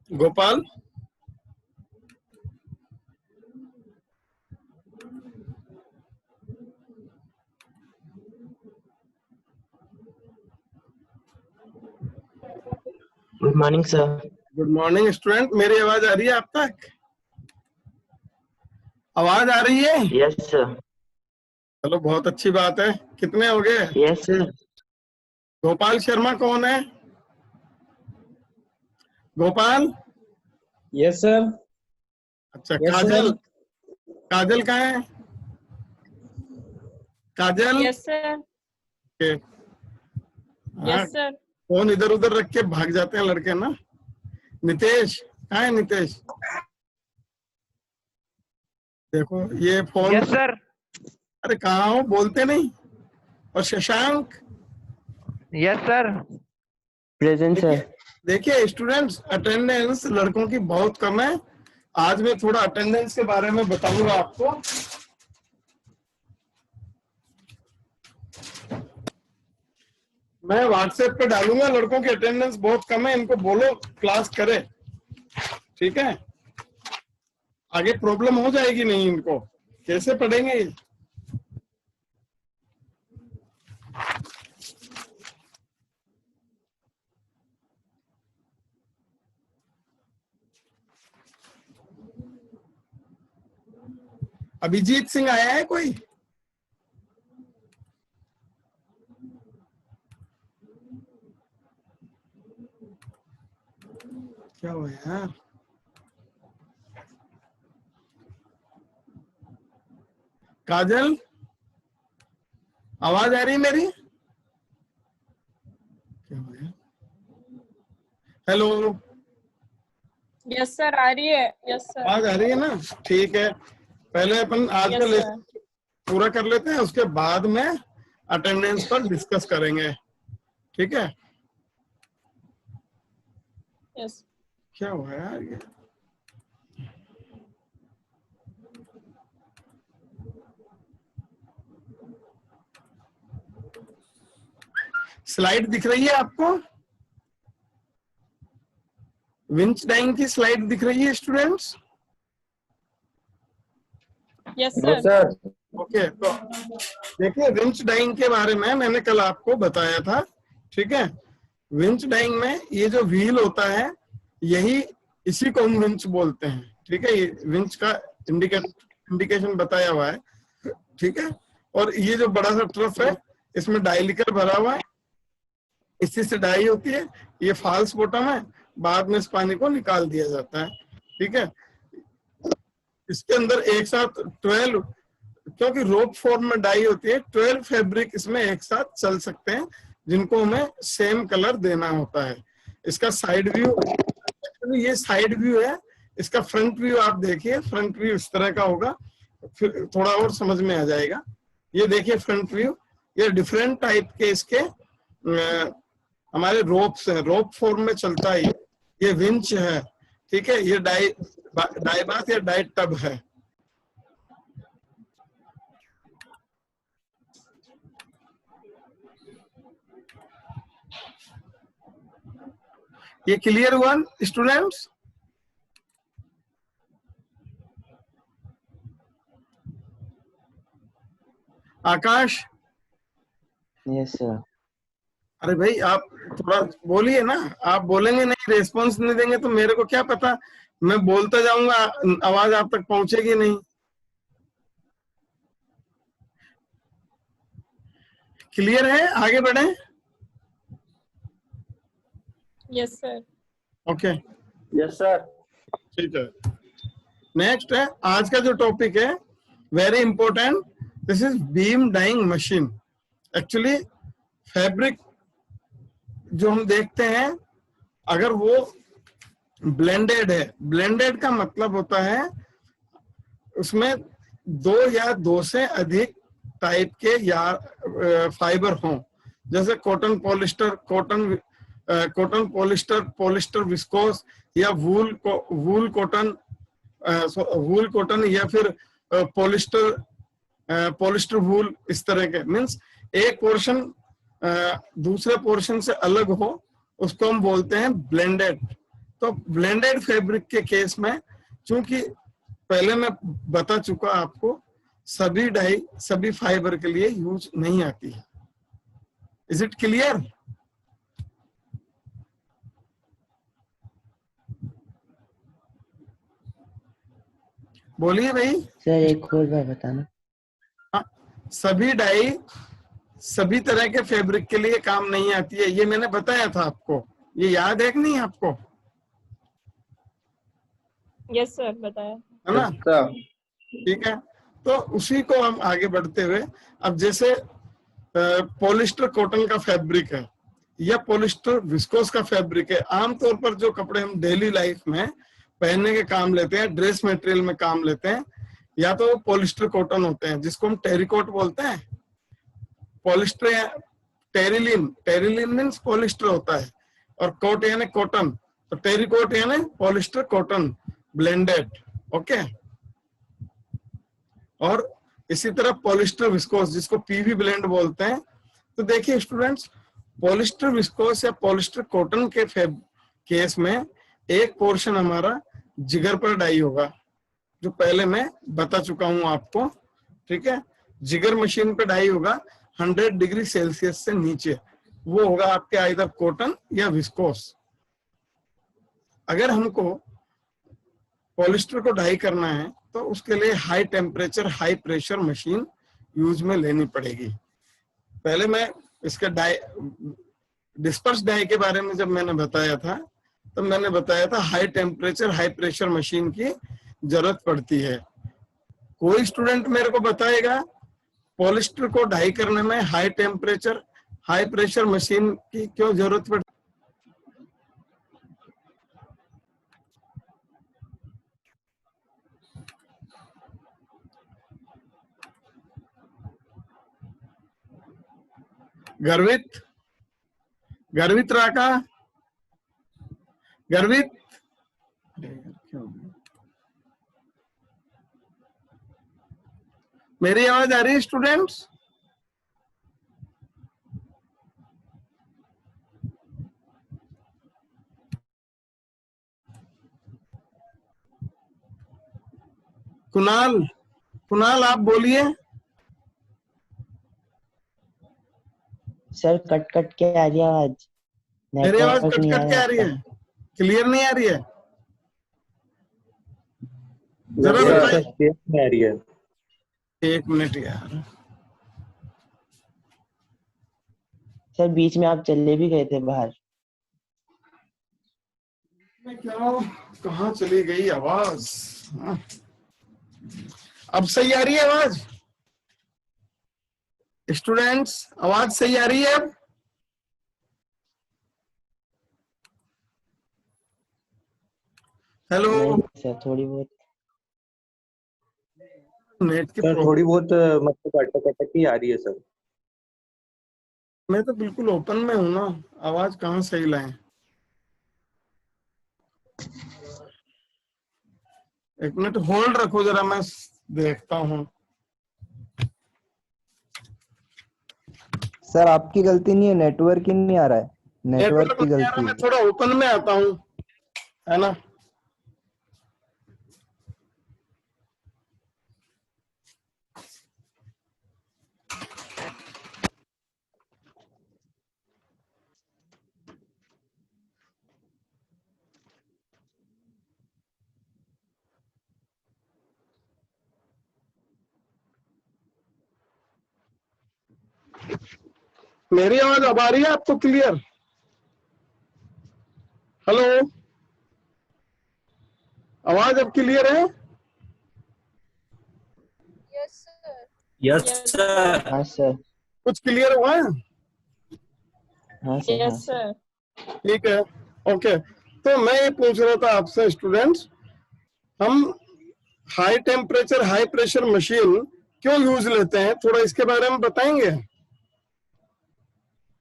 Gopal, good morning sir. Good morning student. मेरी आवाज आ रही है आप तक? आवाज आ रही है? Yes sir. चलो बहुत अच्छी बात है। कितने हो गए? Yes sir. गोपाल शर्मा कौन है? गोपाल? Yes sir. अच्छा, यस काजल? सर। काजल कहाँ है? काजल? Yes sir. के हाँ, यस सर। फोन इधर उधर रख के भाग जाते हैं लड़के ना। नितेश कहाँ है? नितेश देखो ये फोन। Yes sir. अरे कहाँ हो, बोलते नहीं। और Shashank? Yes sir. Present sir. देखिए स्टूडेंट्स, अटेंडेंस लड़कों की बहुत कम है। आज मैं थोड़ा अटेंडेंस के बारे में बताऊंगा आपको। मैं व्हाट्सएप पे डालूंगा, लड़कों की अटेंडेंस बहुत कम है, इनको बोलो क्लास करे, ठीक है? आगे प्रॉब्लम हो जाएगी नहीं, इनको कैसे पढ़ेंगे ये? अभिजीत सिंह आया है कोई? क्या हुआ यार? काजल, आवाज आ रही मेरी? क्या हुआ यार? हेलो, यस सर, आ रही है। Yes sir. आवाज आ रही है ना? ठीक है, पहले अपन आज का यस लेसन सर। पूरा कर लेते हैं, उसके बाद में अटेंडेंस पर डिस्कस करेंगे, ठीक है? यस। क्या हुआ यार ये? स्लाइड दिख रही है आपको? विंच डाइंग की स्लाइड दिख रही है students? Yes no sir. Sir. Okay, तो देखिए विंच डाइंग के बारे में मैंने कल आपको बताया था, ठीक है? विंच डाइंग में ये जो व्हील होता है, यही इसी को हम विंच बोलते हैं, ठीक है? ये विंच का इंडिकेशन बताया हुआ है, ठीक है? और ये जो बड़ा सा ट्रफ है, इसमें डाई लिकर भरा हुआ है, इसी से डाई होती है। ये फॉल्स बॉटम है, बाद में इस पानी को निकाल दिया जाता है, ठीक है? इसके अंदर एक साथ 12, क्योंकि रोप फॉर्म में डाई होती है, 12 फैब्रिक इसमें एक साथ चल सकते हैं, जिनको हमें सेम कलर देना होता है। इसका साइड व्यू, ये साइड व्यू है। इसका फ्रंट व्यू आप देखिए, फ्रंट व्यू इस तरह का होगा, फिर थोड़ा और समझ में आ जाएगा। ये देखिए फ्रंट व्यू, ये डिफरेंट टाइप के इसके हमारे रोप्स हैं, रोप फॉर्म में चलता है ये विंच है, ठीक है? ये डाई बाथ या डाई टब है। ये क्लियर हुआ स्टूडेंट्स? आकाश? Yes sir. अरे भाई आप थोड़ा बोलिए ना, आप बोलेंगे नहीं, रेस्पॉन्स नहीं देंगे तो मेरे को क्या पता, मैं बोलता जाऊंगा, आवाज आप तक पहुंचेगी नहीं। क्लियर है? आगे बढ़े? Yes sir. Okay, yes sir. ठीक है। नेक्स्ट है आज का जो टॉपिक है, very important, this is beam dyeing machine. Actually fabric जो हम देखते हैं, अगर वो ब्लेंडेड है, ब्लेंडेड का मतलब होता है उसमें 2 या 2 से अधिक टाइप के या फाइबर हों, जैसे cotton polyester, cotton polyester, polyester viscose, या वूल कॉटन, वूल कॉटन, या फिर पॉलिस्टर वूल, इस तरह के। मीन्स एक पोर्शन दूसरे पोर्शन से अलग हो, उसको हम बोलते हैं ब्लेंडेड, तो ब्लेंडेड फैब्रिक के केस में, चूंकि पहले मैं बता चुका आपको, सभी डाई सभी फाइबर के लिए यूज नहीं आती है। Is it clear? बोलिए भाई। सर एक और बार बताना। हाँ, सभी डाई सभी तरह के फैब्रिक के लिए काम नहीं आती है, ये मैंने बताया था आपको। ये याद है कि नहीं आपको? यस सर, बताया। है ना? ठीक है, तो उसी को हम आगे बढ़ते हुए, अब जैसे पॉलिस्टर कॉटन का फैब्रिक है या पॉलिस्टर विस्कोस का फैब्रिक है, आमतौर पर जो कपड़े हम डेली लाइफ में पहनने के काम लेते हैं, ड्रेस मटेरियल में काम लेते हैं, या तो पॉलिस्टर कॉटन होते हैं जिसको हम टेरिकोट बोलते हैं। पॉलिस्टर या टेरिलिन, टेरिलिन मीन्स पॉलिस्टर होता है, और कोट यानी कॉटन, तो टेरिकोट यानी पॉलिस्टर कॉटन ब्लेंडेड। ओके, और इसी तरह पॉलिस्टर विस्कोस जिसको पीवी ब्लेंड बोलते हैं। तो देखिए स्टूडेंट्स, पॉलिस्टर विस्कोस या पॉलिस्टर कॉटन के केस में एक पोर्शन हमारा जिगर पर डाई होगा, जो पहले मैं बता चुका हूं आपको। ठीक है, जिगर मशीन पे डाई होगा 100 डिग्री सेल्सियस से नीचे, वो होगा आपके आइदर कॉटन या विस्कोस। अगर हमको पॉलिस्टर को डाई करना है तो उसके लिए high temperature high pressure machine use में लेनी पड़ेगी। पहले मैं इसके डाई, डिस्पर्स डाई के बारे में जब मैंने बताया था, तो मैंने बताया था high temperature high pressure machine की जरूरत पड़ती है। कोई स्टूडेंट मेरे को बताएगा पॉलिस्टर को डाई करने में high temperature high pressure machine की क्यों जरूरत पड़ती? गर्वित, गर्वित राका, गर्वित, मेरी आवाज आ रही है स्टूडेंट्स? कुणाल, कुणाल आप बोलिए। सर कट कट के आ रही है आवाज, मेरी आवाज नेटवर्क कट नहीं कट के आ रही है, क्लियर नहीं आ रही है? जरा बताइए। एक मिनट यार, सर बीच में आप चले भी गए थे बाहर। मैं क्या, कहाँ चली गई आवाज? हाँ। अब सही आ रही है आवाज? स्टूडेंट्स आवाज सही आ रही है अब? हेलो, नहीं सर, थोड़ी बहुत। नेट की सर थोड़ी बहुत मतलब अटक अटक ही आ रही है सर। मैं तो बिल्कुल ओपन में हूं ना, आवाज कहाँ सही लाए? एक मिनट होल्ड रखो जरा, मैं देखता हूँ। सर आपकी गलती नहीं है, नेटवर्क ही नहीं आ रहा है, नेटवर्क की नहीं आ रहा, गलती मैं है। थोड़ा ओपन में आता हूँ, है ना? मेरी आवाज अब आ रही है आपको क्लियर? हेलो, आवाज अब क्लियर है? Yes sir. Yes sir. हाँ सर। कुछ क्लियर हुआ है? हाँ सर। हाँ यस सर। सर। ठीक है, ओके। तो मैं ये पूछ रहा था आपसे स्टूडेंट्स, हम high temperature high pressure machine क्यों यूज लेते हैं, थोड़ा इसके बारे में बताएंगे?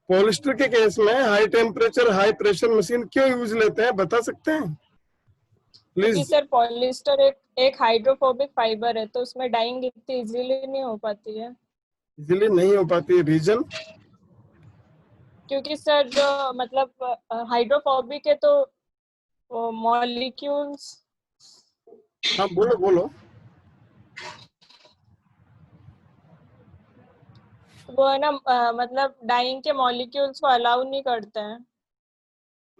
पॉलिस्टर के केस में high temperature high pressure machine क्यों यूज लेते हैं, बता सकते हैं क्योंकि प्लीज? सर पॉलिस्टर एक हाइड्रोफोबिक फाइबर है, तो उसमें डाइंग इतनी इजीली नहीं हो पाती है। इजीली नहीं हो पाती, रीजन? क्योंकि सर जो मतलब हाइड्रोफोबिक है, तो वो मॉलिक्यूल्स, हाँ बोलो बोलो। वो है ना मतलब डाइंग के मॉलिक्यूल्स को अलाउ नहीं करते हैं।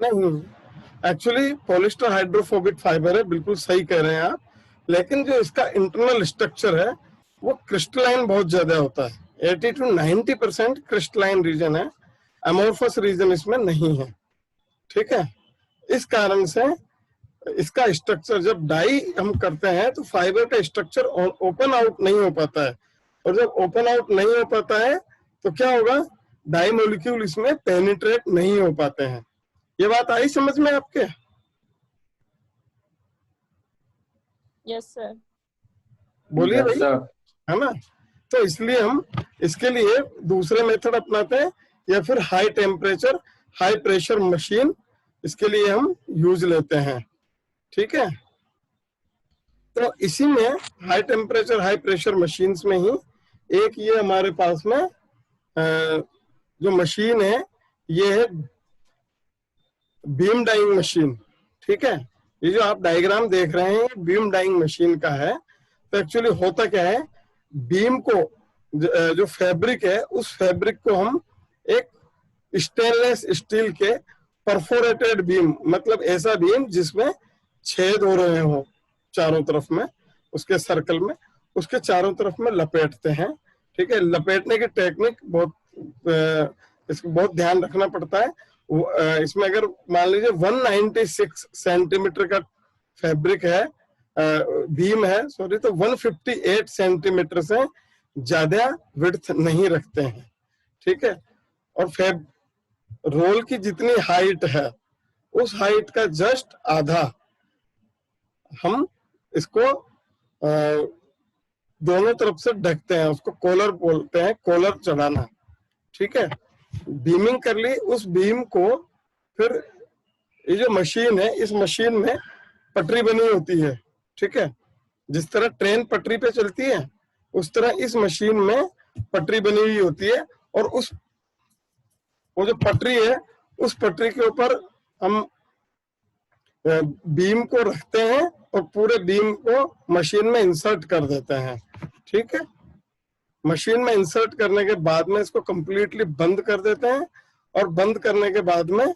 नहीं, एक्चुअली पॉलिस्टर हाइड्रोफोबिक फाइबर है, बिल्कुल सही कह रहे हैं आप, लेकिन जो इसका इंटरनल स्ट्रक्चर है वो क्रिस्टलाइन बहुत ज्यादा होता है। 80 to 90% क्रिस्टलाइन रीजन है, अमोर्फस रीजन इसमें नहीं है। ठीक है, इस कारण से इसका स्ट्रक्चर जब डाई हम करते हैं तो फाइबर का स्ट्रक्चर ओपन आउट नहीं हो पाता है, और जब ओपन आउट नहीं हो पाता है तो क्या होगा, डाई मॉलिक्यूल इसमें पेनिट्रेट नहीं हो पाते हैं। ये बात आई समझ में आपके? Yes sir. बोलिए यस भाई, सर। है ना? तो इसलिए हम इसके लिए दूसरे मेथड अपनाते हैं, या फिर high temperature high pressure machine इसके लिए हम यूज लेते हैं। ठीक है, तो इसी में high temperature high pressure machines में ही एक ये हमारे पास में जो मशीन है ये है बीम डाइंग मशीन। ठीक है, ये जो आप डायग्राम देख रहे हैं बीम डाइंग मशीन का है। तो एक्चुअली होता क्या है, बीम को जो फैब्रिक है उस फैब्रिक को हम एक स्टेनलेस स्टील के परफोरेटेड बीम, मतलब ऐसा बीम जिसमें छेद हो रहे हो चारों तरफ में, उसके सर्कल में, उसके चारों तरफ में लपेटते हैं। ठीक है, लपेटने की टेक्निक बहुत इसको बहुत ध्यान रखना पड़ता है। इसमें अगर मान लीजिए 196 सेंटीमीटर का फैब्रिक है, बीम है सॉरी, तो 158 सेंटीमीटर से ज्यादा विड्थ नहीं रखते हैं। ठीक है, और रोल की जितनी हाइट है उस हाइट का जस्ट आधा हम इसको दोनों तरफ से ढकते हैं, उसको कॉलर बोलते हैं, कॉलर चढ़ाना। ठीक है, बीमिंग कर ली, उस बीम को फिर ये जो मशीन है इस मशीन में पटरी बनी होती है। ठीक है, जिस तरह ट्रेन पटरी पे चलती है उस तरह इस मशीन में पटरी बनी हुई होती है, और उस वो जो पटरी है उस पटरी के ऊपर हम बीम को रखते हैं और पूरे बीम को मशीन में इंसर्ट कर देते हैं। ठीक है, मशीन में इंसर्ट करने के बाद में इसको कंप्लीटली बंद कर देते हैं, और बंद करने के बाद में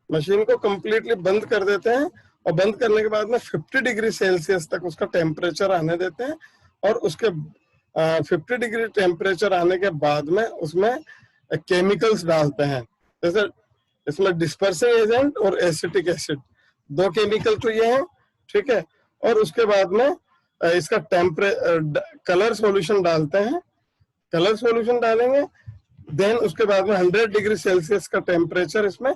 मशीन को कंप्लीटली बंद कर देते हैं, और बंद करने के बाद में 50 डिग्री सेल्सियस तक उसका टेम्परेचर आने देते हैं, और उसके 50 डिग्री टेम्परेचर आने के बाद में उसमें केमिकल्स डालते हैं। जैसे इसमें डिस्पर्सिंग एजेंट और एसिटिक एसिड, दो केमिकल तो ये हैं। ठीक है, और उसके बाद में इसका कलर सॉल्यूशन डालते हैं, कलर सॉल्यूशन डालेंगे, देन उसके बाद में 100 डिग्री सेल्सियस का टेम्परेचर इसमें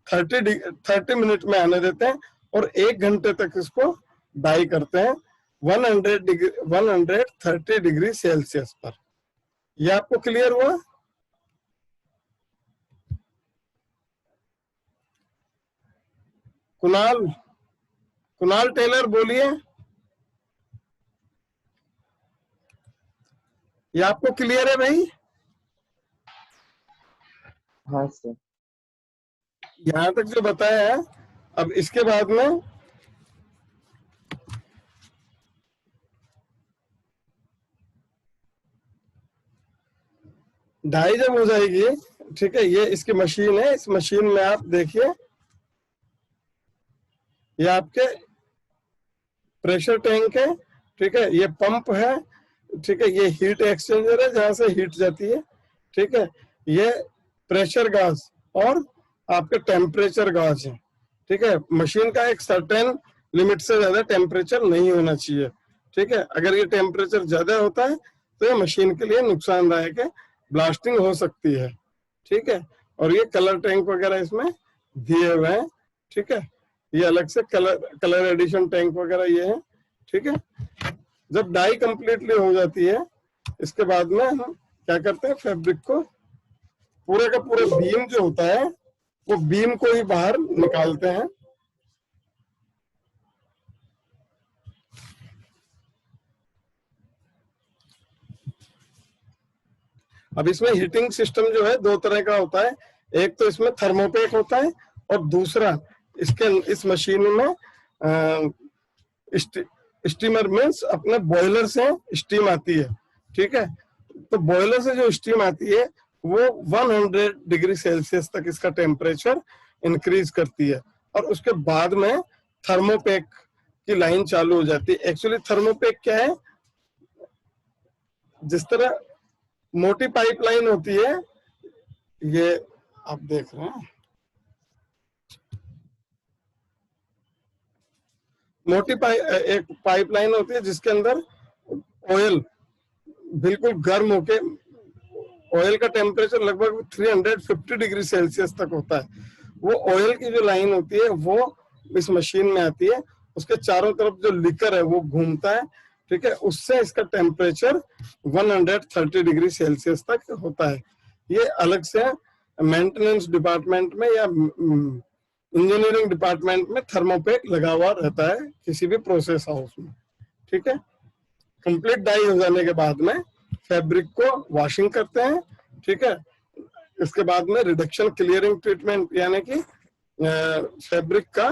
30 मिनट में आने देते हैं, और 1 घंटे तक इसको डाई करते हैं 130 डिग्री सेल्सियस पर। ये आपको क्लियर हुआ? कुणाल टेलर बोलिए, ये आपको क्लियर है भाई? हाँ सर। यहाँ तक जो बताया है, अब इसके बाद में डाई जब हो जाएगी, ठीक है, ये इसकी मशीन है, इस मशीन में आप देखिए ये आपके प्रेशर टैंक है। ठीक है, ये पंप है। ठीक है, ये हीट एक्सचेंजर है जहां से हीट जाती है। ठीक है, ये प्रेशर गैस और आपके टेम्परेचर गैस है। ठीक है, मशीन का एक सर्टेन लिमिट से ज्यादा टेम्परेचर नहीं होना चाहिए। ठीक है, अगर ये टेम्परेचर ज्यादा होता है तो ये मशीन के लिए नुकसानदायक है, ब्लास्टिंग हो सकती है। ठीक है, और ये कलर टैंक वगैरह इसमें दिए हुए हैं। ठीक है, ये अलग से कलर एडिशन टैंक वगैरह ये है। ठीक है, जब डाई कंप्लीटली हो जाती है इसके बाद में हम क्या करते हैं, फैब्रिक को पूरे का पूरा बीम जो होता है वो बीम को ही बाहर निकालते हैं। अब इसमें हीटिंग सिस्टम जो है दो तरह का होता है, एक तो इसमें थर्मोपेक होता है और दूसरा इस मशीन में स्टीमर मीन्स अपने बॉयलर से स्टीम आती है, ठीक है। तो बॉयलर से जो स्टीम आती है वो 100 डिग्री सेल्सियस तक इसका टेम्परेचर इंक्रीज करती है और उसके बाद में थर्मोपेक की लाइन चालू हो जाती है। एक्चुअली थर्मोपेक क्या है, जिस तरह मोटी पाइपलाइन होती है, ये आप देख रहे हैं, मोटी एक पाइपलाइन होती है जिसके अंदर ऑयल बिल्कुल गर्म होके, ऑयल का टेम्परेचर लगभग 350 डिग्री सेल्सियस तक होता है। वो ऑयल की जो लाइन होती है वो इस मशीन में आती है, उसके चारों तरफ जो लिकर है वो घूमता है, ठीक है। उससे इसका टेम्परेचर 130 डिग्री सेल्सियस तक होता है। ये अलग से मेंटेनेंस डिपार्टमेंट में या इंजीनियरिंग डिपार्टमेंट में थर्मोपेक लगा हुआ रहता है किसी भी प्रोसेस हाउस में, ठीक है। कंप्लीट डाई हो जाने के बाद में फैब्रिक को वॉशिंग करते हैं, ठीक है। इसके बाद में रिडक्शन क्लियरिंग ट्रीटमेंट यानी कि फैब्रिक का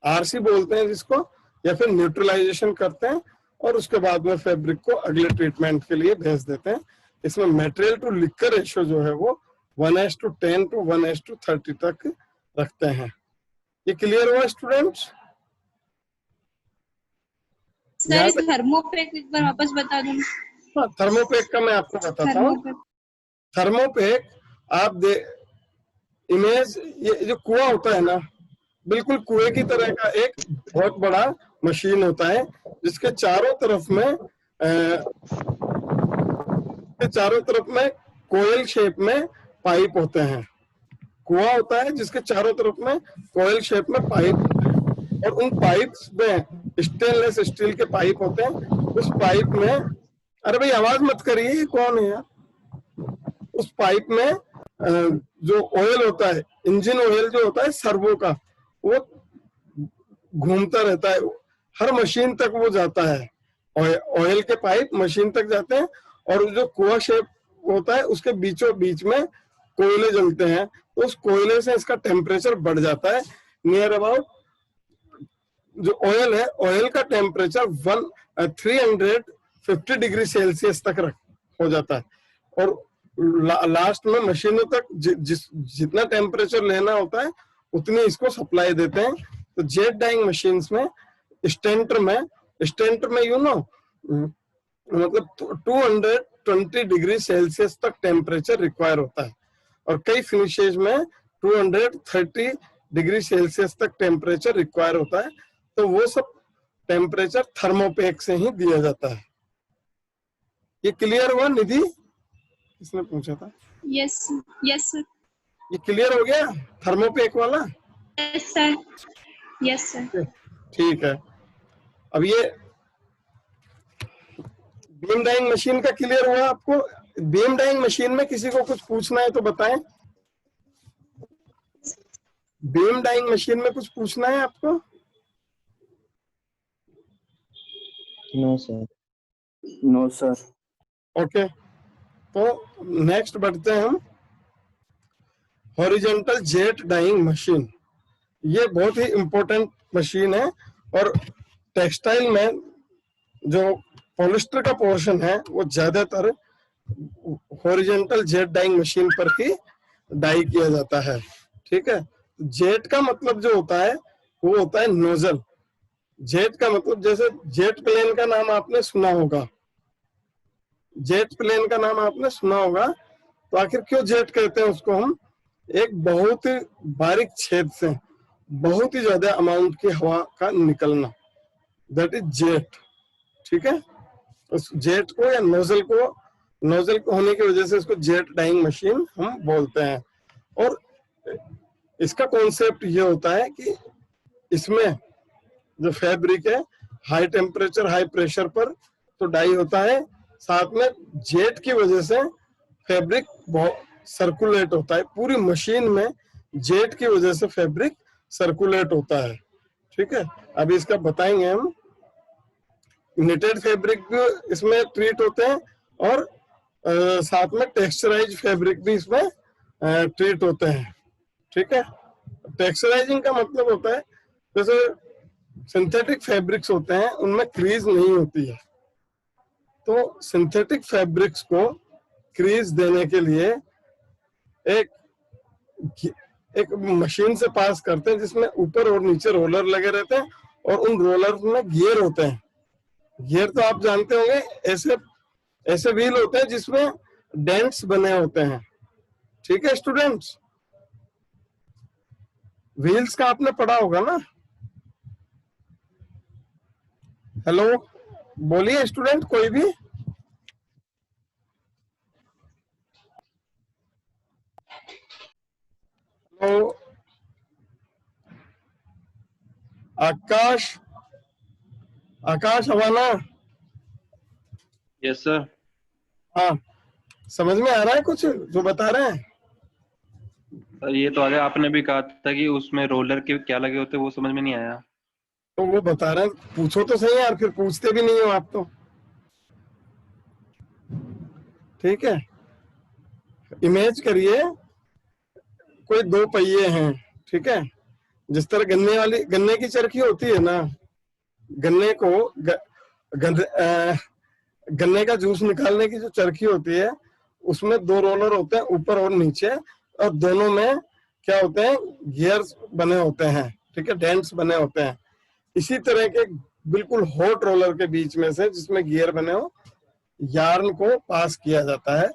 आरसी बोलते हैं जिसको, या फिर न्यूट्रलाइजेशन करते हैं और उसके बाद में फैब्रिक को अगले ट्रीटमेंट के लिए भेज देते हैं। इसमें मटेरियल टू लिक्कर रेशियो जो है वो 1:10 to 1:30 तक रखते हैं। ये क्लियर हुआ स्टूडेंट्स? सर थर्मोपेक एक बार वापस बता दो। हाँ, थर्मोपेक का मैं आपको बताता हूँ। थर्मोपेक आप इमेज, ये जो कुआं होता है ना, बिल्कुल कुएं की तरह का एक बहुत बड़ा मशीन होता है जिसके चारों तरफ में कोयल शेप में पाइप होते हैं। कुआं होता है जिसके चारों तरफ में कोयल शेप में पाइप होते हैं और उन पाइप्स में स्टेनलेस स्टील के पाइप होते हैं। उस पाइप में, अरे भाई आवाज मत करिए, ये कौन है यार? उस पाइप में जो ऑयल होता है, इंजन ऑयल जो होता है सर्वो का, वो घूमता रहता है, हर मशीन तक वो जाता है। ऑयल के पाइप मशीन तक जाते हैं और जो कुआं शेप होता है उसके बीचों बीच में कोयले जलते हैं, तो उस कोयले से इसका टेम्परेचर बढ़ जाता है। नियर अबाउट जो ऑयल है, ऑयल का टेम्परेचर 350 डिग्री सेल्सियस तक हो जाता है और लास्ट में मशीनों तक जितना टेम्परेचर लेना होता है उतनी इसको सप्लाई देते हैं। तो जेट डाइंग मशीन्स में स्टेंटर में यू नो मतलब 220 डिग्री सेल्सियस तक टेम्परेचर रिक्वायर होता है और कई फिनिशेज में 230 डिग्री सेल्सियस तक टेम्परेचर रिक्वायर होता है। तो वो सब टेम्परेचर थर्मोपेक से ही दिया जाता है। ये क्लियर हुआ निधि? किसने पूछा था? Yes sir. ये क्लियर हो गया थर्मोपेक वाला? Yes sir. ठीक है। अब ये बीम डाइंग मशीन का क्लियर हुआ आपको? बीम डाइंग मशीन में किसी को कुछ पूछना है तो बताएं। बीम डाइंग मशीन में कुछ पूछना है आपको? No sir. No sir. Okay, तो नेक्स्ट बढ़ते हैं हम। हॉरिजॉन्टल जेट डाइंग मशीन, ये बहुत ही इंपॉर्टेंट मशीन है और टेक्सटाइल में जो पॉलिस्टर का पोर्शन है वो ज्यादातर हॉरिजॉन्टल जेट डाइंग मशीन पर ही डाई किया जाता है, ठीक है। जेट का मतलब जो होता है वो होता है नोजल। जेट का मतलब, जैसे जेट प्लेन का नाम आपने सुना होगा, जेट प्लेन का नाम आपने सुना होगा, तो आखिर क्यों जेट कहते हैं उसको हम? एक बहुत ही बारीक छेद से बहुत ही ज्यादा अमाउंट की हवा का निकलना, दैट इज जेट, ठीक है। उस जेट को या नोजल को होने की वजह से इसको जेट डाइंग मशीन हम बोलते हैं। और इसका कॉन्सेप्ट ये होता है कि इसमें जो फैब्रिक है हाई टेम्परेचर हाई प्रेशर पर तो डाई होता है, साथ में जेट की वजह से फैब्रिक बहुत सर्कुलेट होता है। पूरी मशीन में जेट की वजह से फैब्रिक सर्कुलेट होता है, ठीक है। अभी इसका बताएंगे हम। निटेड फैब्रिक भी इसमें ट्रीट होते हैं और साथ में टेक्सचराइज फैब्रिक भी इसमें ट्रीट होते हैं। ठीक है, टेक्सचराइजिंग का मतलब होता है जैसे सिंथेटिक फैब्रिक्स होते हैं उनमें क्रीज नहीं होती है, तो सिंथेटिक फैब्रिक्स को क्रीज देने के लिए एक मशीन से पास करते हैं जिसमें ऊपर और नीचे रोलर लगे रहते हैं और उन रोलर में गियर होते हैं। गियर तो आप जानते होंगे, ऐसे ऐसे व्हील होते हैं जिसमें डेंट्स बने होते हैं। ठीक है स्टूडेंट्स, व्हील्स का आपने पढ़ा होगा ना। हेलो, बोलिए स्टूडेंट कोई भी। हेलो आकाश, आकाश हवाना। Yes sir. हाँ, समझ में आ रहा है कुछ जो बता रहे हैं? सर ये तो आगे आपने भी कहा था कि उसमें रोलर के क्या लगे होते, वो समझ में नहीं आया। तो वो बता रहे हैं, पूछो तो सही यार, फिर पूछते भी नहीं हो आप तो। ठीक है, इमेज करिए कोई दो पहिए हैं। ठीक है, जिस तरह गन्ने की चरखी होती है ना, गन्ने को गन्ने का जूस निकालने की जो चरखी होती है उसमें दो रोलर होते हैं ऊपर और नीचे, और दोनों में क्या होते हैं, गियर्स बने होते हैं। ठीक है, डेंट्स बने होते हैं। इसी तरह के बिल्कुल हॉट रोलर के बीच में से जिसमें गियर बने हो, यार्न को पास किया जाता है,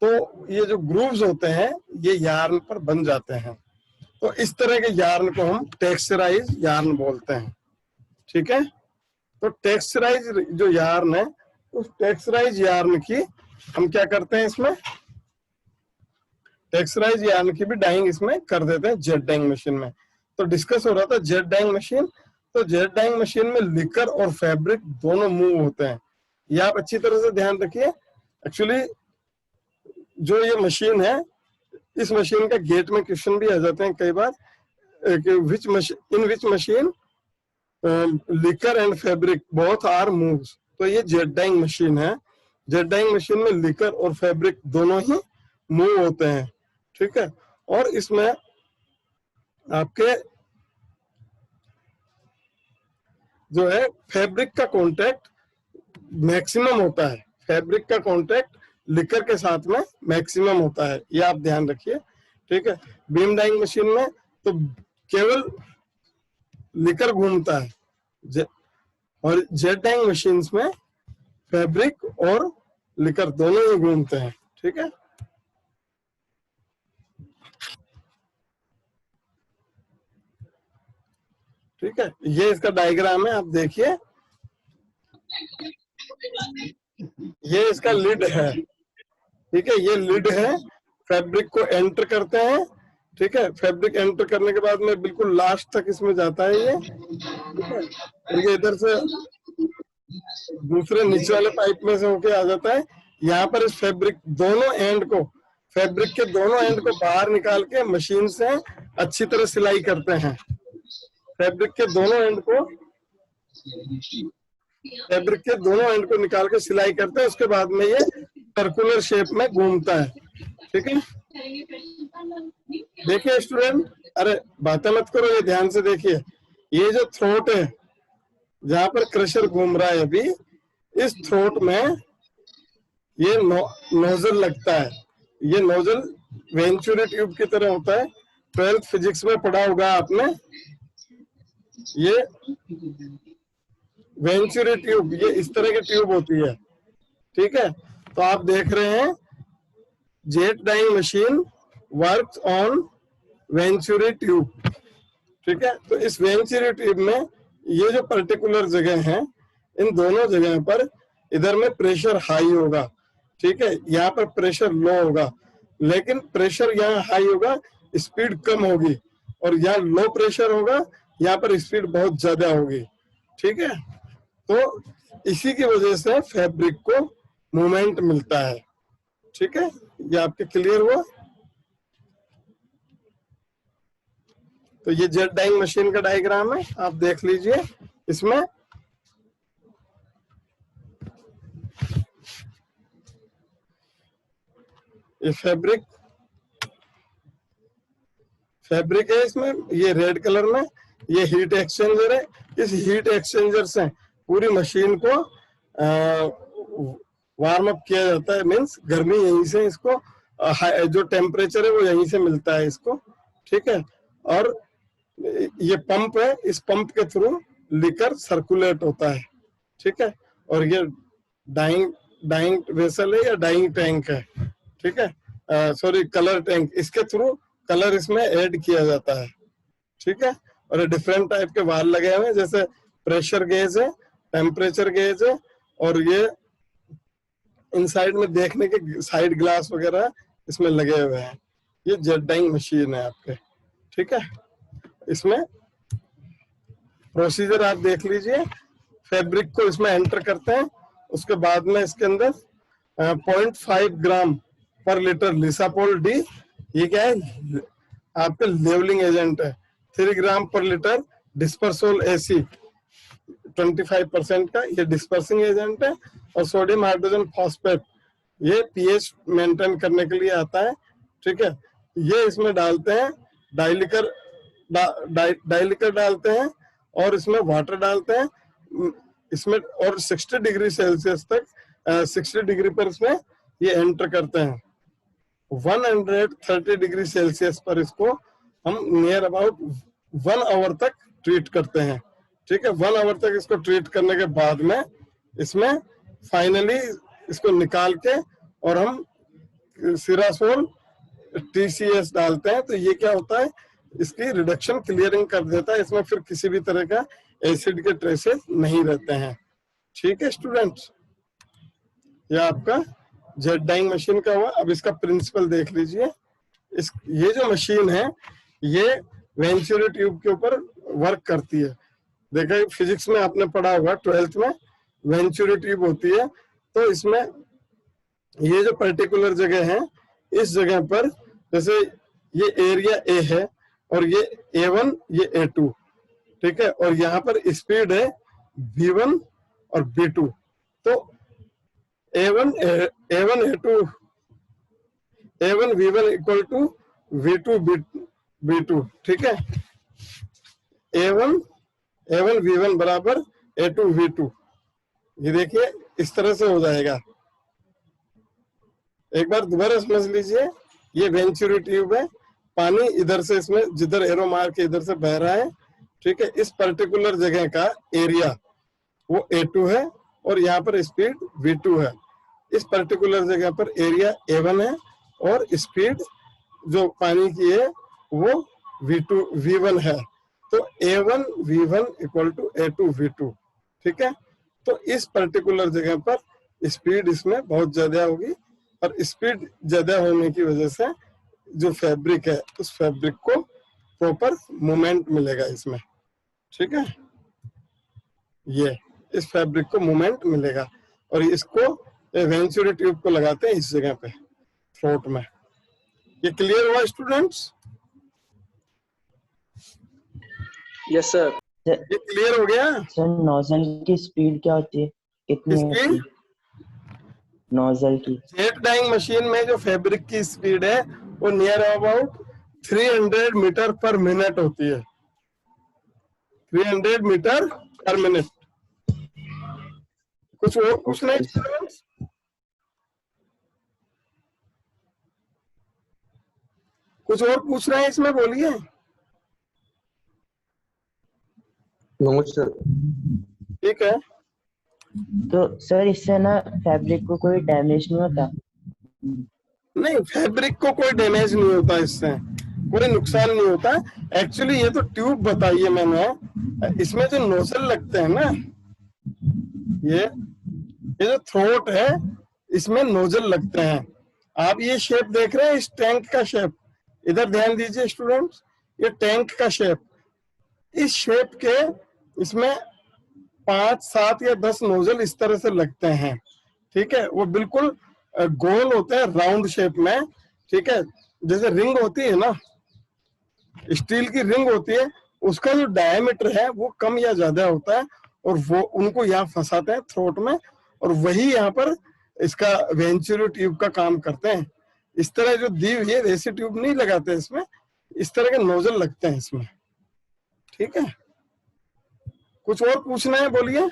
तो ये जो ग्रूव्स होते हैं ये यार्न पर बन जाते हैं। तो इस तरह के यार्न को हम टेक्सचराइज यार्न बोलते हैं। ठीक है, तो टेक्सचराइज जो यार्न है, उस टेक्सचराइज यार्न की हम क्या करते हैं, इसमें टेक्सचराइज यार्न की भी डाइंग इसमें कर देते हैं जेट डाइंग मशीन में। तो डिस्कस हो रहा था जेट डाइंग मशीन। तो जेट डाइंग मशीन में लिकर और फैब्रिक दोनों मूव होते हैं, ये आप अच्छी तरह से ध्यान रखिए। एक्चुअली जो ये मशीन है, इस मशीन का गेट में क्वेश्चन भी आ जाते हैं कई बार, in which machine liquor and fabric both are moves. तो ये जेट डाइंग मशीन है। जेट डाइंग मशीन में लिकर और फैब्रिक दोनों ही मूव होते हैं। ठीक है, और इसमें आपके जो है फैब्रिक का कांटेक्ट मैक्सिमम होता है, फैब्रिक का कांटेक्ट लिकर के साथ में मैक्सिमम होता है, ये आप ध्यान रखिए। ठीक है, बीम डाइंग मशीन में तो केवल लिकर घूमता है, और जेट डाइंग मशीन्स में फैब्रिक और लिकर दोनों ही घूमते हैं। ठीक है, ठीक है, ये इसका डायग्राम है, आप देखिए। ये इसका लिड है। ठीक है, ये लिड है, फैब्रिक को एंटर करते हैं। ठीक है, फैब्रिक एंटर करने के बाद में बिल्कुल लास्ट तक इसमें जाता है ये। ठीक है, और ये इधर से दूसरे नीचे वाले पाइप में से होके आ जाता है। यहाँ पर इस फैब्रिक दोनों एंड को, फैब्रिक के दोनों एंड को बाहर निकाल के मशीन से अच्छी तरह सिलाई करते हैं। फैब्रिक के दोनों एंड को, फैब्रिक के दोनों एंड को निकाल के सिलाई करते हैं। उसके बाद में ये सर्कुलर शेप में घूमता है। ठीक है, देखिए स्टूडेंट, अरे बातें मत करो, ये ध्यान से देखिए। ये जो थ्रोट है जहां पर क्रशर घूम रहा है अभी, इस थ्रोट में ये नोजल लगता है। ये नोजल वेंचुरी ट्यूब की तरह होता है, 12th फिजिक्स में पढ़ा होगा आपने। ये वेंचुरी ट्यूब, ये इस तरह की ट्यूब होती है। ठीक है, तो आप देख रहे हैं jet dyeing machine works on venturi tube. ठीक है, तो इस वेंचुरी ट्यूब में ये जो पर्टिकुलर जगह है, इन दोनों जगह पर इधर में प्रेशर हाई होगा। ठीक है, यहाँ पर प्रेशर लो होगा, लेकिन प्रेशर यहाँ हाई होगा, स्पीड कम होगी, और यहाँ लो प्रेशर होगा, यहाँ पर स्पीड बहुत ज्यादा होगी। ठीक है, तो इसी की वजह से फैब्रिक को मूवमेंट मिलता है। ठीक है, ये आपके क्लियर हुआ? तो ये जेट डाइंग मशीन का डायग्राम है, आप देख लीजिए। इसमें ये फैब्रिक है इसमें, ये रेड कलर में, ये हीट एक्सचेंजर है। इस हीट एक्सचेंजर से पूरी मशीन को वार्म अप किया जाता है, मीन्स गर्मी यहीं से इसको जो टेम्परेचर है वो यहीं से मिलता है इसको, ठीक है। और ये पंप है, इस पंप के थ्रू लिकर सर्कुलेट होता है, ठीक है। और ये डाइंग वेसल है या डाइंग टैंक है, ठीक है, सॉरी कलर टैंक, इसके थ्रू कलर इसमें ऐड किया जाता है, ठीक है। और डिफरेंट टाइप के वाल लगे हुए हैं, जैसे प्रेशर गेज है, टेम्परेचर गेज है, और ये इनसाइड में देखने के साइड ग्लास वगैरह इसमें लगे हुए हैं। ये जेट डाइंग मशीन है आपके, ठीक है। इसमें प्रोसीजर आप देख लीजिए। फैब्रिक को इसमें एंटर करते हैं, उसके बाद में इसके अंदर 0.5 ग्राम पर लीटर लिसापोल डी, ये क्या है आपका लेवलिंग एजेंट है। 3 ग्राम पर लीटर डिस्पर्सोल एसी 25% का, ये डिस्पर्सिंग एजेंट है। और सोडियम हाइड्रोजन फॉस्फेट, ये पीएच मेंटेन करने के लिए आता है, ठीक है। ये इसमें डालते हैं, डाइलिकर डालते हैं, और इसमें वाटर डालते हैं इसमें, और 60 डिग्री सेल्सियस तक 60 डिग्री पर इसमें ये एंटर करते हैं। 130 डिग्री सेल्सियस पर इसको हम नियर अबाउट 1 आवर तक ट्रीट करते हैं, ठीक है। 1 आवर तक इसको ट्रीट करने के बाद में इसमें फाइनली इसको निकाल के और हम सिरासोल TCS डालते हैं। तो ये क्या होता है, इसकी रिडक्शन क्लियरिंग कर देता है, इसमें फिर किसी भी तरह का एसिड के ट्रेसेस नहीं रहते हैं, ठीक है स्टूडेंट्स। ये आपका जेट डाइंग मशीन का हुआ। अब इसका प्रिंसिपल देख लीजिए। ये जो मशीन है ये वेंचुरी ट्यूब के ऊपर वर्क करती है। देखा फिजिक्स में आपने पढ़ा होगा 12th में, वेंचुरी ट्यूब होती है। तो इसमें ये जो पर्टिकुलर जगह है, इस जगह पर जैसे ये एरिया A है और ये A1 ये A2, ठीक है। और यहाँ पर स्पीड है V1 और V2। तो A1 V1 equal to V2 B2, ठीक है। A1 V1 बराबर A2 V2। ये देखिए इस तरह से हो जाएगा। एक बार दोबारा समझ लीजिए। ये वेंचुरी ट्यूब है, पानी इधर से इसमें जिधर एरो मार के इधर से बह रहा है, ठीक है। इस पर्टिकुलर जगह का एरिया वो A2 है और यहाँ पर स्पीड V2 है। इस पर्टिकुलर जगह पर एरिया A1 है और स्पीड जो पानी की है वो V1 है। तो A1 V1 equal to A2 V2, ठीक है। तो इस पर्टिकुलर जगह पर स्पीड इसमें बहुत ज्यादा होगी और स्पीड ज्यादा होने की वजह से जो फैब्रिक है उस फैब्रिक को प्रॉपर मूवमेंट मिलेगा इसमें, ठीक है। ये इस फैब्रिक को मूवमेंट मिलेगा और इसको वेंचुरी ट्यूब को लगाते हैं इस जगह पे थ्रोट में। ये क्लियर हुआ स्टूडेंट्स? Yes sir. ये क्लियर हो गया? सर नोजल की स्पीड क्या होती है, कितनी होती है नोजल की? जेट डाइंग मशीन में जो फैब्रिक की स्पीड है वो near about 300 metre per minute होती है। 300 मीटर पर मिनट। कुछ और पूछना है स्टूडेंट्स? कुछ और पूछना है इसमें, बोलिए। No sir. ठीक है। तो सर इससे ना फैब्रिक को कोई डैमेज नहीं होता? नहीं, फैब्रिक को कोई डैमेज नहीं होता, इससे कोई नुकसान नहीं होता। एक्चुअली ये तो ट्यूब बताई है मैंने, इसमें जो नोजल लगते हैं ना, ये जो थ्रोट है इसमें नोजल लगते हैं। आप ये शेप देख रहे हैं, इस टैंक का शेप, इधर ध्यान दीजिए स्टूडेंट्स, ये टैंक का शेप। इस शेप के इसमें 5, 7 या 10 नोजल इस तरह से लगते हैं, ठीक है। वो बिल्कुल गोल होते हैं, राउंड शेप में, ठीक है। जैसे रिंग होती है ना, स्टील की रिंग होती है, उसका जो डायमीटर है वो कम या ज्यादा होता है और वो उनको यहाँ फंसाते हैं थ्रोट में और वही यहाँ पर इसका वेंचुरी ट्यूब का काम करते हैं। इस तरह जो दी हुई है वैसी ट्यूब नहीं लगाते इसमें, इस तरह के नोजल लगते हैं इसमें। ठीक है, कुछ और पूछना है बोलिए।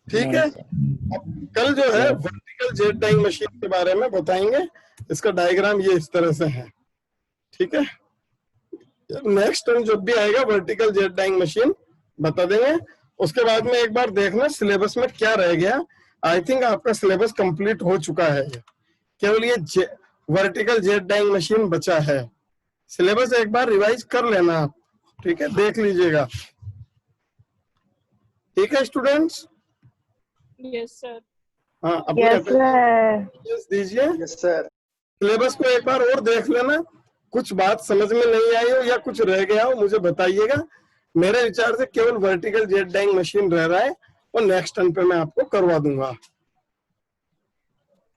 ठीक है, अब कल जो है वर्टिकल जेट डाइंग मशीन के बारे में बताएंगे। इसका डायग्राम ये इस तरह से है। ठीक है, नेक्स्ट टाइम जब भी आएगा वर्टिकल जेट डाइंग मशीन बता देंगे। उसके बाद में एक बार देखना सिलेबस में क्या रह गया। आई थिंक आपका सिलेबस कंप्लीट हो चुका है, केवल ये वर्टिकल जेट डाइंग मशीन बचा है। सिलेबस एक बार रिवाइज कर लेना आप। ठीक है, देख लीजिएगा। ठीक है स्टूडेंट्स। Yes sir. हाँ, अपने attendance दीजिए। Yes, sir. सिलेबस को एक बार और देख लेना। कुछ बात समझ में नहीं आई हो या कुछ रह गया हो मुझे बताइएगा। मेरे विचार से केवल वर्टिकल जेट डाइंग मशीन रह रहा है और नेक्स्ट टर्न पे मैं आपको करवा दूंगा।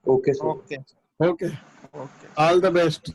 Okay, sir. Okay, all the best.